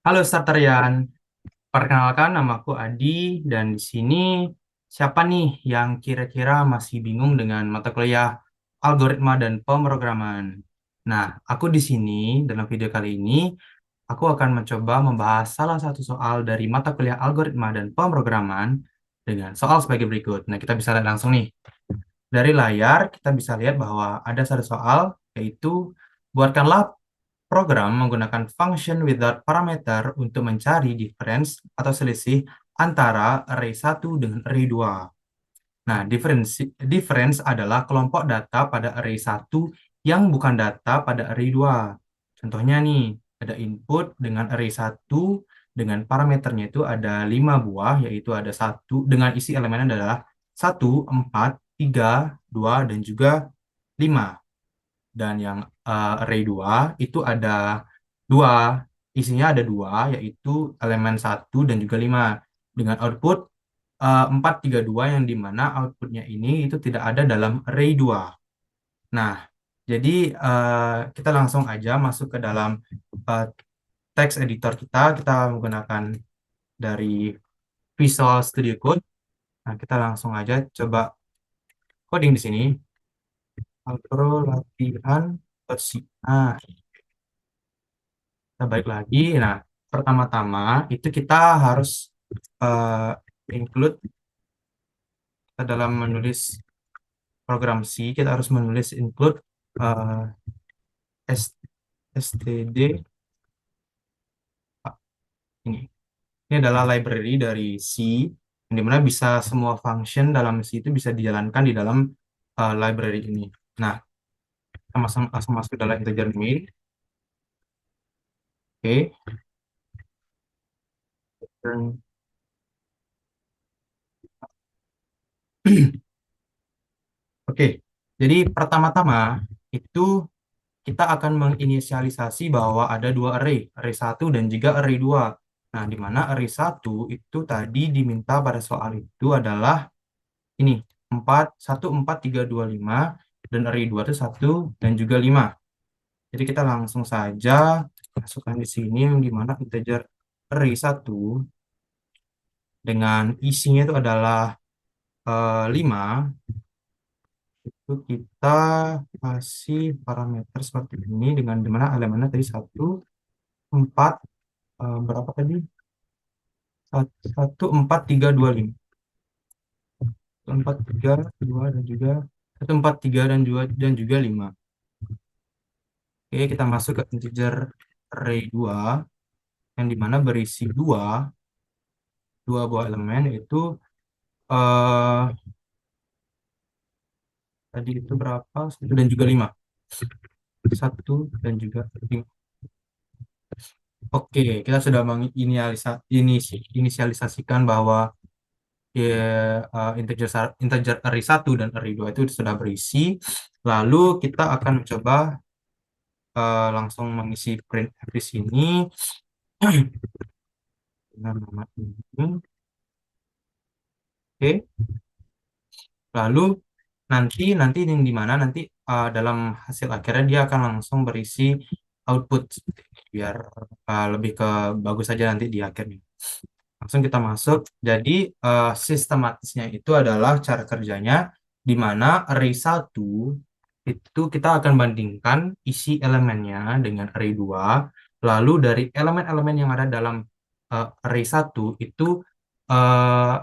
Halo Starterian, perkenalkan namaku Adi dan di sini siapa nih yang kira-kira masih bingung dengan mata kuliah algoritma dan pemrograman? Nah, aku di sini dalam video kali ini aku akan mencoba membahas salah satu soal dari mata kuliah algoritma dan pemrograman dengan soal sebagai berikut. Nah, kita bisa lihat langsung nih. Dari layar kita bisa lihat bahwa ada satu soal yaitu buatkanlah program menggunakan function without parameter untuk mencari difference atau selisih antara array satu dengan array 2. Nah, difference adalah kelompok data pada array satu yang bukan data pada array 2. Contohnya nih, ada input dengan array satu dengan parameternya itu ada 5 buah, yaitu ada satu dengan isi elemennya adalah satu 4 3 2 dan juga 5. Dan yang array 2 itu ada dua, isinya ada dua, yaitu elemen satu dan juga 5. Dengan output 4, 3, 2 yang dimana outputnya ini itu tidak ada dalam array 2. Nah, jadi kita langsung aja masuk ke dalam eh, text editor kita menggunakan dari Visual Studio Code. Nah, kita langsung aja coba coding di sini. Algro latihan.c. Nah, kita balik lagi. Nah, pertama-tama itu kita harus eh, include dalam menulis program C, kita harus menulis include eh, S- std ini. Ini adalah library dari C, yang dimana bisa semua function dalam C itu bisa dijalankan di dalam library ini. Nah, kita langsung masuk ke dalam integer main. Oke. Dan- Oke, jadi pertama-tama itu kita akan menginisialisasi bahwa ada dua array, array satu dan juga array 2. Nah, di mana array satu itu tadi diminta pada soal itu adalah ini, 4 1 4 3 2 5 dan array 2 itu satu dan juga 5. Jadi kita langsung saja masukkan di sini yang di mana integer array satu dengan isinya itu adalah 5, itu kita kasih parameter seperti ini dengan dimana elemennya tadi satu 4 berapa tadi? Satu 4 3 2 5. 4 3 2 dan juga 1 4 3 dan juga 5. Oke, kita masuk ke integer array 2 yang dimana berisi dua buah elemen yaitu eh tadi itu berapa? Satu dan juga 5. Satu dan juga 5. Oke, kita sudah menginisialisasikan bahwa ya, integer array satu dan array 2 itu sudah berisi. Lalu kita akan mencoba langsung mengisi print di sini dengan nama ini. Oke, lalu nanti yang di mana nanti dalam hasil akhirnya dia akan langsung berisi output seperti ini, biar lebih ke bagus saja nanti di akhirnya. Langsung kita masuk. Jadi sistematisnya itu adalah cara kerjanya di mana array satu itu kita akan bandingkan isi elemennya dengan array 2. Lalu dari elemen-elemen yang ada dalam array satu itu eh,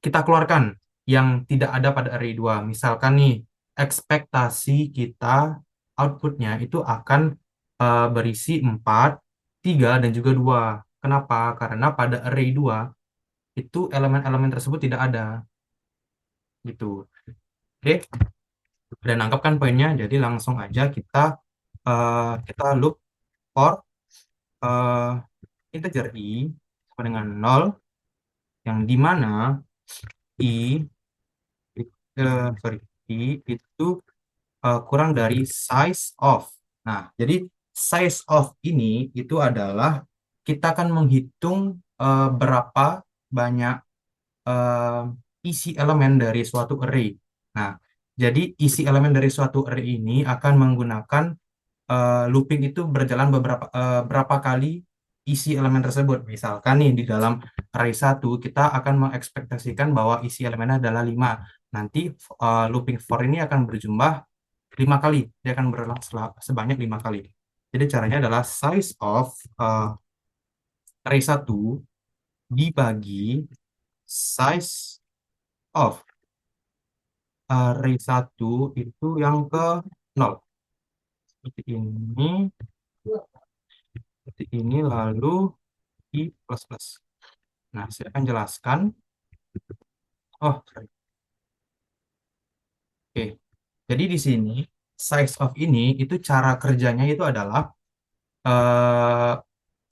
kita keluarkan yang tidak ada pada array 2. Misalkan nih, ekspektasi kita outputnya itu akan berisi 4, 3, dan juga 2. Kenapa? Karena pada array 2 itu elemen-elemen tersebut tidak ada. Gitu. Oke, dan nangkap kan poinnya. Jadi langsung aja kita loop for eh, integer i sama dengan 0, yang dimana i, sorry, i itu kurang dari size of. Nah, jadi size of ini itu adalah kita akan menghitung berapa banyak isi elemen dari suatu array. Nah, jadi isi elemen dari suatu array ini akan menggunakan looping itu berjalan berapa kali isi elemen tersebut. Misalkan nih di dalam array 1 kita akan mengekspektasikan bahwa isi elemennya adalah 5. Nanti looping for ini akan berjumlah 5 kali. Dia akan berulang sebanyak 5 kali. Jadi caranya adalah size of array 1 dibagi size of array 1 itu yang ke 0. Seperti ini, lalu i plus plus. Nah, saya akan jelaskan. Oh, sorry. Oke. Jadi di sini size of ini itu cara kerjanya itu adalah eh,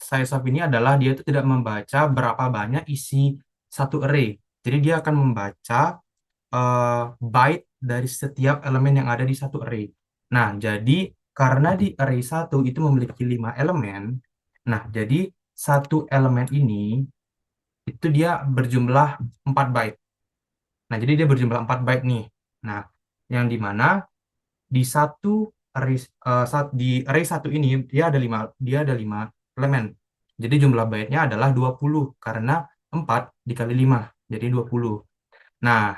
size of ini adalah dia itu tidak membaca berapa banyak isi satu array. Jadi dia akan membaca byte dari setiap elemen yang ada di satu array. Nah, jadi karena di array satu itu memiliki 5 elemen, nah jadi satu elemen ini itu dia berjumlah 4 byte. Nah, jadi dia berjumlah 4 byte nih. Nah, yang dimana di satu array di array satu ini dia ada 5 elemen. Jadi jumlah byte-nya adalah 20 karena 4 dikali 5 jadi 20. Nah,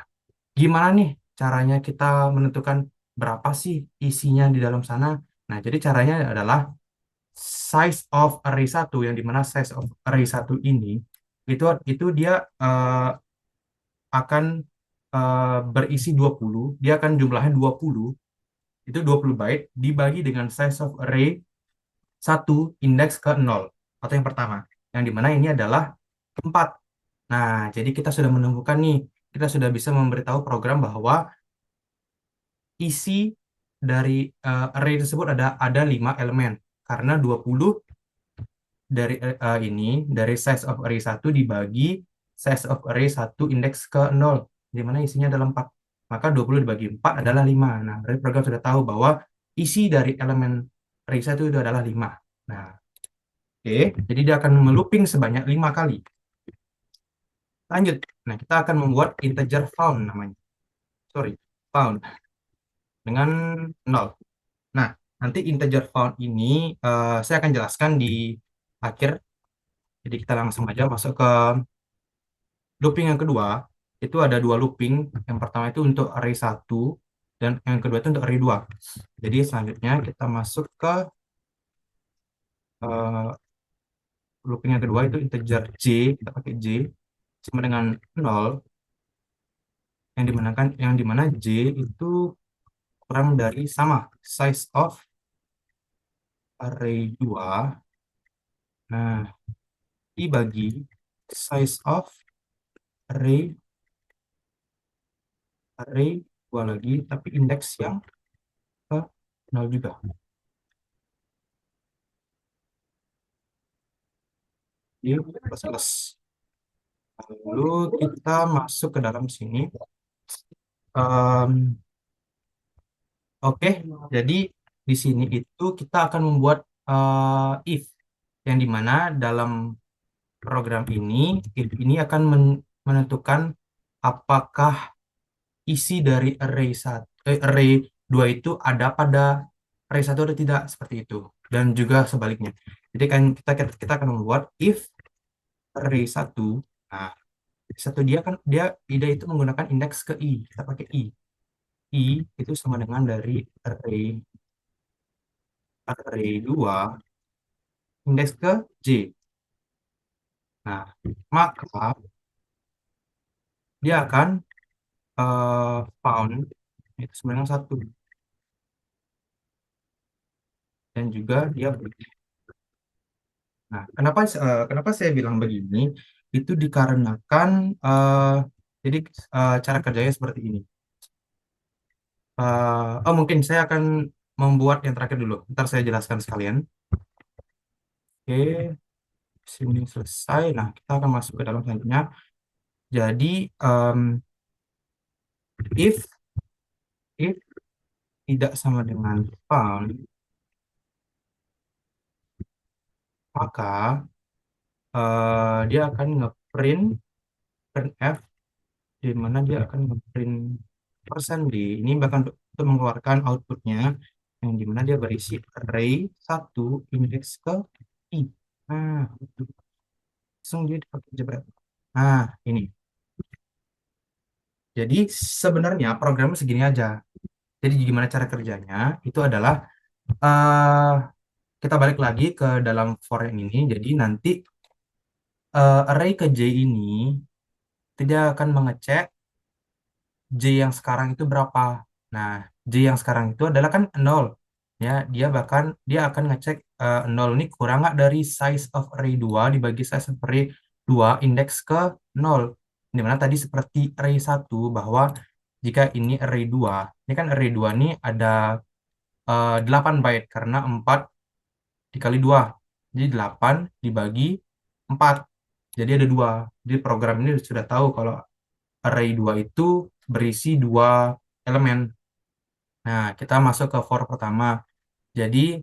gimana nih caranya kita menentukan berapa sih isinya di dalam sana? Nah, jadi caranya adalah size of array satu yang dimana size of array satu ini itu dia akan berisi 20, dia akan jumlahnya 20, itu 20 byte dibagi dengan size of array satu indeks ke 0 atau yang pertama, yang dimana ini adalah 4. Nah, jadi kita sudah menemukan nih, kita sudah bisa memberitahu program bahwa isi dari array tersebut ada 5 elemen karena 20 dari ini dari size of array satu dibagi size of array satu indeks ke 0 di mana isinya adalah 4. Maka 20 dibagi 4 adalah 5. Nah, dari program sudah tahu bahwa isi dari elemen array satu itu adalah 5. Nah, oke, jadi dia akan melooping sebanyak 5 kali. Lanjut. Nah, kita akan membuat integer found namanya. Sorry, found dengan 0. Nah, nanti integer found ini saya akan jelaskan di akhir. Jadi kita langsung aja masuk ke looping yang kedua. Itu ada dua looping. Yang pertama itu untuk array satu dan yang kedua itu untuk array 2. Jadi selanjutnya kita masuk ke eh, looping yang kedua itu integer J, kita pakai J sama dengan 0 yang dimana J itu kurang dari sama size of array 2. Nah, dibagi size of array array 2 lagi tapi indeks yang ke 0 juga. Di plus plus. Lalu kita masuk ke dalam sini. Em, Oke, jadi di sini itu kita akan membuat if yang dimana dalam program ini if ini akan menentukan apakah isi dari array 2 itu ada pada array satu atau tidak seperti itu dan juga sebaliknya. Jadi kan kita akan membuat if array satu. Nah, satu dia itu menggunakan indeks ke i. Kita pakai i. I itu sama dengan dari array 2 indeks ke J. Nah, maka dia akan found itu sebenarnya satu dan juga dia beri. Nah, kenapa saya bilang begini? Itu dikarenakan jadi cara kerjanya seperti ini. Mungkin saya akan membuat yang terakhir dulu. Ntar saya jelaskan sekalian. Oke, sini selesai. Nah, kita akan masuk ke dalam selanjutnya. Jadi if if tidak sama dengan found, maka dia akan ngeprint printf di mana dia akan ngeprint persen d. Ini bahkan untuk mengeluarkan outputnya yang dimana dia berisi array satu indeks ke i. Nah, langsung dia dipakai jebret. Nah, ini. Jadi sebenarnya programnya segini aja. Jadi gimana cara kerjanya? Itu adalah eh kita balik lagi ke dalam for yang ini. Jadi nanti array ke J ini tidak akan mengecek J yang sekarang itu berapa. Nah, J yang sekarang itu adalah kan nol. Ya, dia akan ngecek 0 ini kurang nggak dari size of array 2 dibagi size of array 2 indeks ke nol. Dimana tadi seperti array satu bahwa jika ini array 2 ini kan array 2 ini ada 8 byte karena 4 dikali 2. Jadi 8 dibagi 4. Jadi ada 2. Jadi program ini sudah tahu kalau array 2 itu berisi 2 elemen. Nah, kita masuk ke for pertama. Jadi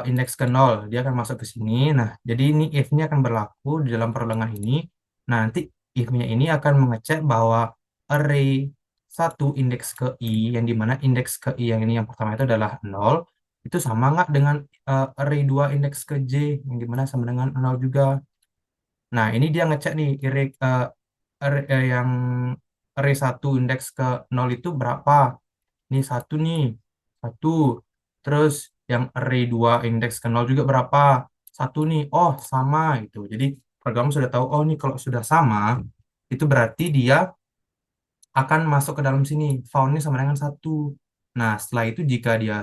indeks ke 0, dia akan masuk ke sini. Nah, jadi ini if-nya akan berlaku di dalam perulangan ini. Nah, nanti if-nya ini akan mengecek bahwa array satu indeks ke i, yang dimana indeks ke i yang ini yang pertama itu adalah 0, itu sama nggak dengan array 2 indeks ke j, yang dimana sama dengan 0 juga. Nah, ini dia ngecek nih, yang array satu indeks ke 0 itu berapa. Ini satu nih, satu. Terus yang array 2 indeks ke 0 juga berapa? Satu nih, oh sama gitu. Jadi program sudah tahu, oh nih kalau sudah sama, itu berarti dia akan masuk ke dalam sini. Found-nya sama dengan satu. Nah, setelah itu jika dia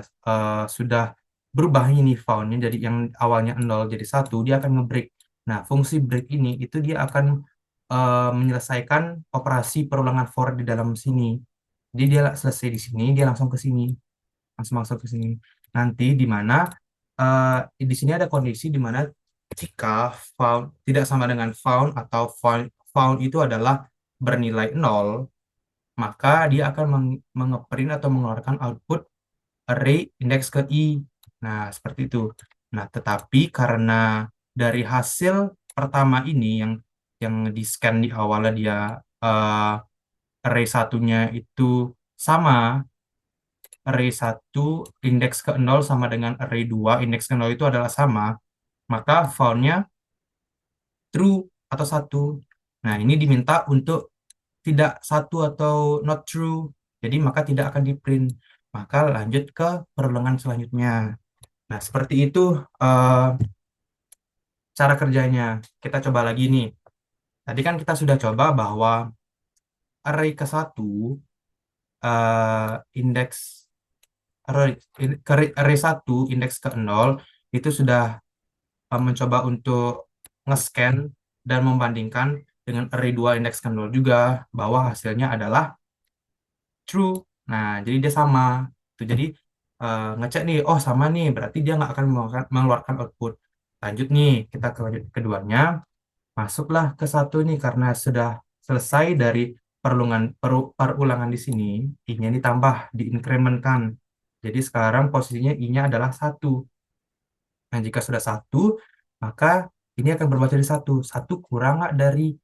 sudah berubah ini found-nya jadi yang awalnya 0 jadi satu, dia akan nge-break. Nah, fungsi break ini itu dia akan menyelesaikan operasi perulangan for di dalam sini. Jadi dia selesai di sini, dia langsung ke sini, langsung masuk ke sini. Nanti di mana di sini ada kondisi di mana jika found tidak sama dengan found atau found itu adalah bernilai 0, maka dia akan mengeprint atau mengeluarkan output array indeks ke i. Nah, seperti itu. Nah, tetapi karena dari hasil pertama ini yang di scan di awalnya dia array satunya itu sama, array satu indeks ke 0 sama dengan array 2 indeks ke 0 itu adalah sama, maka found-nya true atau satu. Nah, ini diminta untuk tidak satu atau not true. Jadi maka tidak akan di print. Maka lanjut ke perulangan selanjutnya. Nah, seperti itu eh, cara kerjanya. Kita coba lagi nih. Tadi kan kita sudah coba bahwa array ke satu indeks array, array satu indeks ke nol itu sudah mencoba untuk nge-scan dan membandingkan dengan array 2 indeks ke nol juga bahwa hasilnya adalah true. Nah, jadi dia sama. Tuh, jadi ngecek nih, oh sama nih, berarti dia nggak akan mengeluarkan output. Lanjut nih, kita ke lanjut keduanya. Masuklah ke satu nih karena sudah selesai dari perulangan di sini, i-nya ditambah, diinkrementkan. Jadi sekarang posisinya i-nya adalah satu. Nah, jika sudah satu, maka ini akan berubah jadi satu. Satu kurang nggak dari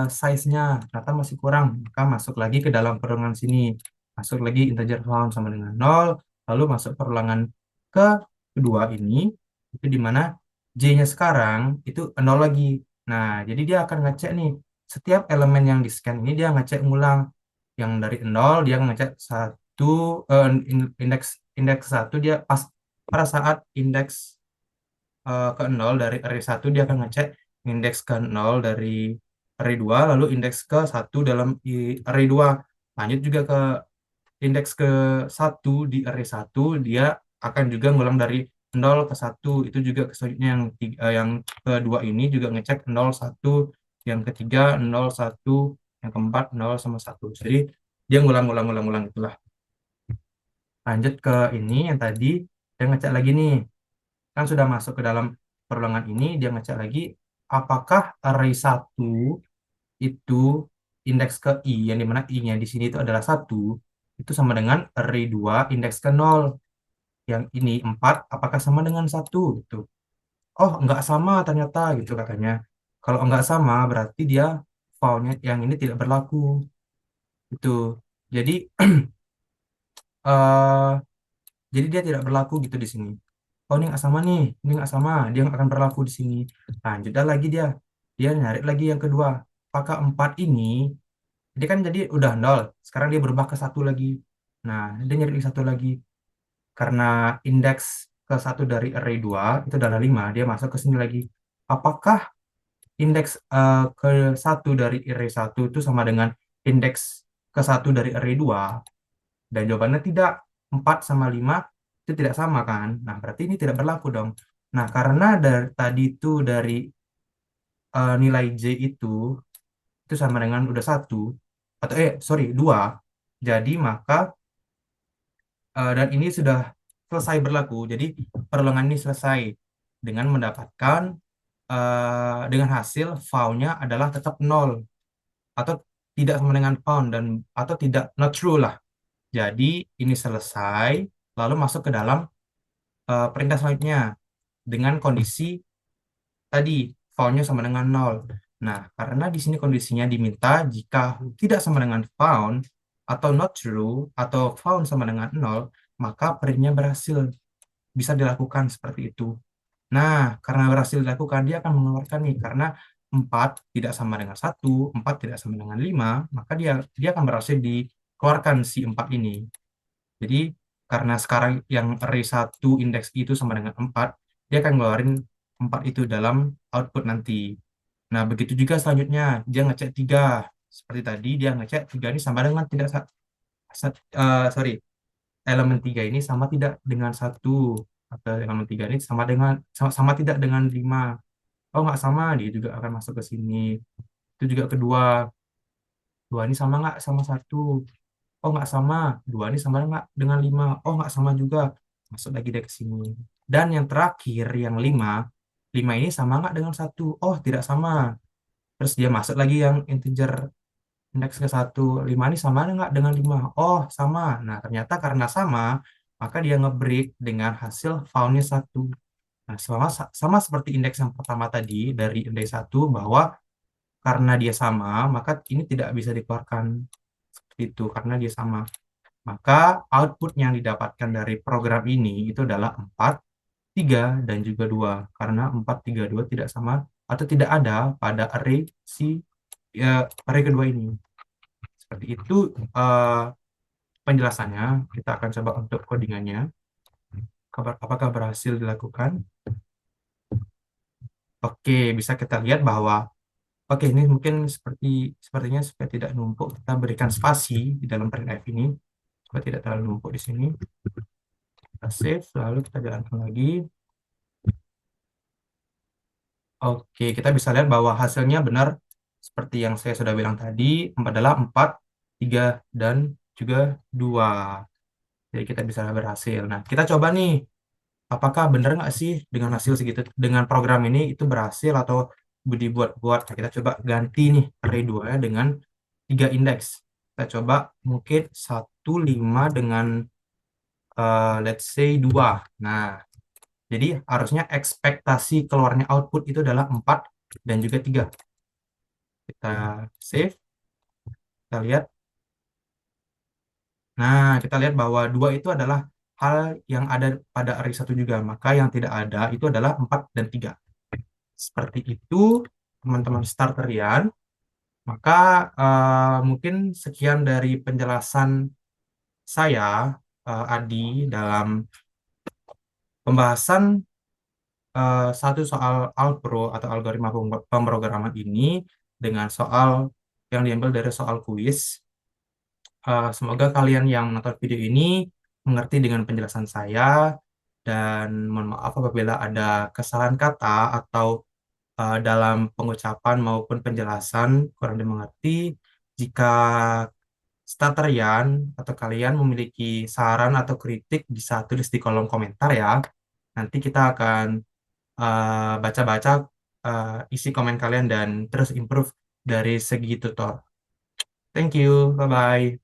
size-nya, ternyata masih kurang, maka masuk lagi ke dalam perulangan sini, masuk lagi integer found sama dengan nol, lalu masuk perulangan ke kedua ini, itu di mana J-nya sekarang itu nol lagi. Nah, jadi dia akan ngecek nih, setiap elemen yang di scan ini dia ngecek ngulang, yang dari nol dia ngecek satu, indeks indeks satu dia pas pada saat indeks ke nol dari array satu dia akan ngecek indeks ke nol dari array 2 lalu indeks ke satu dalam array 2. Lanjut juga ke indeks ke satu di array satu dia akan juga ngulang dari nol ke satu. Itu juga selanjutnya yang kedua ini juga ngecek nol satu, yang ketiga nol satu, yang keempat nol sama satu. Jadi dia ngulang-ngulang-ngulang-ngulang itulah. Lanjut ke ini yang tadi dia ngecek lagi nih, kan sudah masuk ke dalam perulangan ini, dia ngecek lagi apakah array satu itu indeks ke i, yang dimana i-nya di sini itu adalah satu, itu sama dengan array 2 indeks ke nol, yang ini 4 apakah sama dengan satu gitu. Oh, enggak sama ternyata gitu katanya. Kalau enggak sama berarti dia found-nya yang ini tidak berlaku. Itu. Jadi eh jadi dia tidak berlaku gitu di sini. oh ini nggak sama nih, ini nggak sama, dia nggak akan berlaku di sini. Lanjutlah lagi dia, dia nyari lagi yang kedua. Apakah 4 ini, dia kan jadi udah nol, sekarang dia berubah ke satu lagi. Nah, dia nyari satu lagi. Karena indeks ke satu dari array 2 itu adalah 5, dia masuk ke sini lagi. Apakah indeks ke satu dari array satu itu sama dengan indeks ke satu dari array 2? Dan jawabannya tidak. 4 sama 5 itu tidak sama kan? Nah, berarti ini tidak berlaku dong. Nah, karena dari tadi itu dari nilai J itu sama dengan udah satu atau sorry 2. Jadi maka dan ini sudah selesai berlaku. Jadi perulangan ini selesai dengan mendapatkan dengan hasil found-nya adalah tetap nol atau tidak sama dengan found dan atau tidak not true lah. Jadi ini selesai lalu masuk ke dalam perintah selanjutnya dengan kondisi tadi found-nya sama dengan nol. Nah, karena di sini kondisinya diminta jika tidak sama dengan found atau not true atau found sama dengan nol, maka printnya berhasil. Bisa dilakukan seperti itu. Nah, karena berhasil dilakukan, dia akan mengeluarkan nih, karena 4 tidak sama dengan satu, 4 tidak sama dengan 5, maka dia dia akan berhasil dikeluarkan si 4 ini. Jadi, karena sekarang yang array 1 indeks itu sama dengan 4, dia akan ngeluarin 4 itu dalam output nanti. Nah, begitu juga selanjutnya, dia ngecek 3. Seperti tadi, dia ngecek 3 ini sama dengan tidak, sorry, elemen 3 ini sama tidak dengan satu, atau elemen 3 ini sama tidak dengan 5. Oh, nggak sama, dia juga akan masuk ke sini. Itu juga kedua, dua ini sama nggak sama satu. Oh, nggak sama, dua ini sama nggak dengan 5. Oh, nggak sama juga, masuk lagi dia ke sini. Dan yang terakhir, yang 5, 5 ini sama nggak dengan satu. Oh, tidak sama. Terus dia masuk lagi yang integer indeks ke satu, 5 ini sama nggak dengan 5? Oh, sama. Nah, ternyata karena sama, maka dia ngebreak dengan hasil found-nya satu. Nah, sama seperti indeks yang pertama tadi dari indeks satu, bahwa karena dia sama, maka ini tidak bisa dikeluarkan seperti itu karena dia sama. Maka output yang didapatkan dari program ini itu adalah 4, 3, dan juga 2. Karena 4, 3, 2 tidak sama atau tidak ada pada array kedua ini. Seperti itu penjelasannya. Kita akan coba untuk codingannya. Apakah berhasil dilakukan? Oke, bisa kita lihat bahwa oke, ini mungkin sepertinya supaya tidak numpuk, kita berikan spasi di dalam printf ini supaya tidak terlalu numpuk di sini. Kita save, lalu kita jalankan lagi. Oke, kita bisa lihat bahwa hasilnya benar seperti yang saya sudah bilang tadi, adalah 4, 3, dan juga 2. Jadi kita bisa berhasil. Nah, kita coba nih, apakah benar nggak sih dengan hasil segitu, dengan program ini itu berhasil atau dibuat-buat. Nah, kita coba ganti nih array 2 ya dengan 3 indeks. Kita coba mungkin 1, 5 dengan let's say 2. Nah, jadi harusnya ekspektasi keluarnya output itu adalah 4 dan juga 3. Kita save, kita lihat. Nah, kita lihat bahwa 2 itu adalah hal yang ada pada array 1 juga. Maka yang tidak ada itu adalah 4 dan 3. Seperti itu, teman-teman starterian. Maka mungkin sekian dari penjelasan saya, Adi, dalam pembahasan satu soal Alpro atau algoritma pemrograman ini dengan soal yang diambil dari soal kuis. Semoga kalian yang menonton video ini mengerti dengan penjelasan saya dan mohon maaf apabila ada kesalahan kata atau dalam pengucapan maupun penjelasan kurang dimengerti. Jika starterian atau kalian memiliki saran atau kritik bisa tulis di kolom komentar ya. Nanti kita akan baca-baca isi komen kalian dan terus improve dari segi tutor. Thank you, bye-bye.